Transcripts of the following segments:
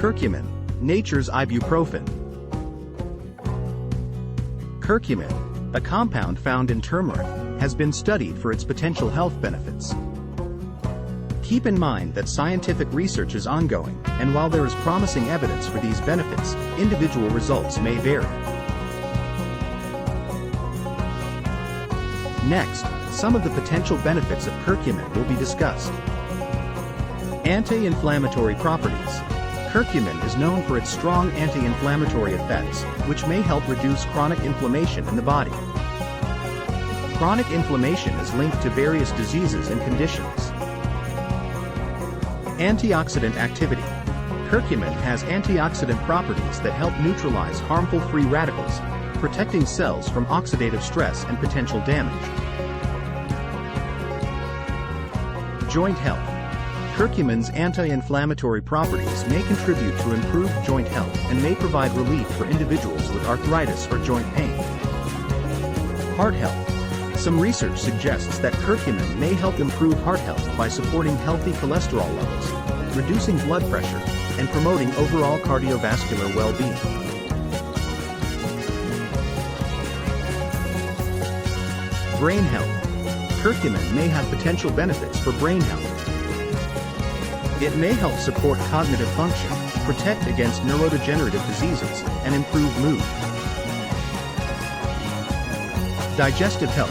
Curcumin, nature's ibuprofen. Curcumin, a compound found in turmeric, has been studied for its potential health benefits. Keep in mind that scientific research is ongoing, and while there is promising evidence for these benefits, individual results may vary. Next, some of the potential benefits of curcumin will be discussed. Anti-inflammatory properties. Curcumin is known for its strong anti-inflammatory effects, which may help reduce chronic inflammation in the body. Chronic inflammation is linked to various diseases and conditions. Antioxidant activity. Curcumin has antioxidant properties that help neutralize harmful free radicals, protecting cells from oxidative stress and potential damage. Joint health. Curcumin's anti-inflammatory properties may contribute to improved joint health and may provide relief for individuals with arthritis or joint pain. Heart health. Some research suggests that curcumin may help improve heart health by supporting healthy cholesterol levels, reducing blood pressure, and promoting overall cardiovascular well-being. Brain health. Curcumin may have potential benefits for brain health. It may help support cognitive function, protect against neurodegenerative diseases, and improve mood. Digestive health.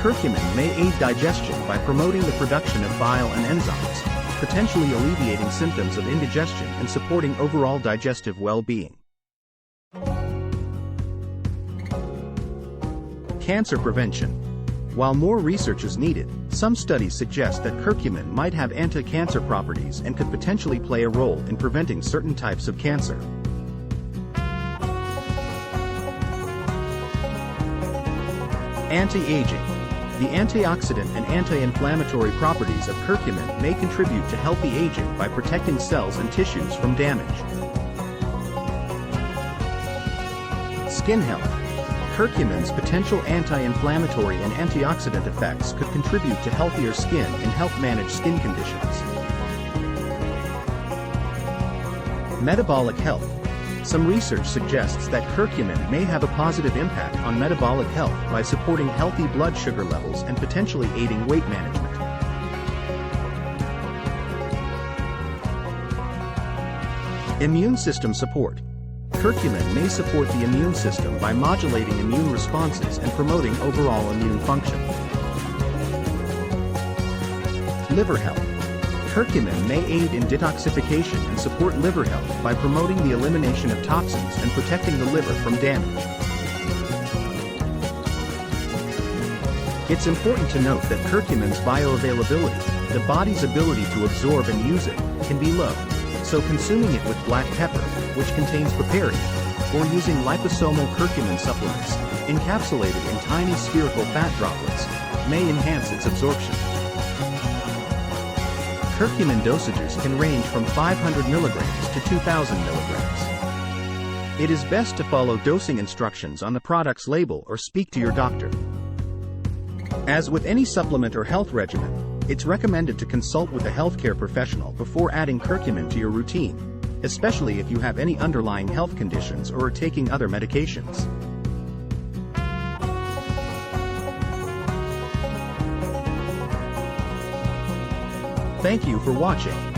Curcumin may aid digestion by promoting the production of bile and enzymes, potentially alleviating symptoms of indigestion and supporting overall digestive well-being. Cancer prevention. While more research is needed, some studies suggest that curcumin might have anti-cancer properties and could potentially play a role in preventing certain types of cancer. Anti-aging. The antioxidant and anti-inflammatory properties of curcumin may contribute to healthy aging by protecting cells and tissues from damage. Skin health. Curcumin's potential anti-inflammatory and antioxidant effects could contribute to healthier skin and help manage skin conditions. Metabolic health. Some research suggests that curcumin may have a positive impact on metabolic health by supporting healthy blood sugar levels and potentially aiding weight management. Immune system support. Curcumin may support the immune system by modulating immune responses and promoting overall immune function. Liver health. Curcumin may aid in detoxification and support liver health by promoting the elimination of toxins and protecting the liver from damage. It's important to note that curcumin's bioavailability, the body's ability to absorb and use it, can be low, so consuming it with black pepper, which contains piperine, or using liposomal curcumin supplements, encapsulated in tiny spherical fat droplets, may enhance its absorption. Curcumin dosages can range from 500 milligrams to 2,000 milligrams. It is best to follow dosing instructions on the product's label or speak to your doctor. As with any supplement or health regimen, it's recommended to consult with a healthcare professional before adding curcumin to your routine, especially if you have any underlying health conditions or are taking other medications. Thank you for watching.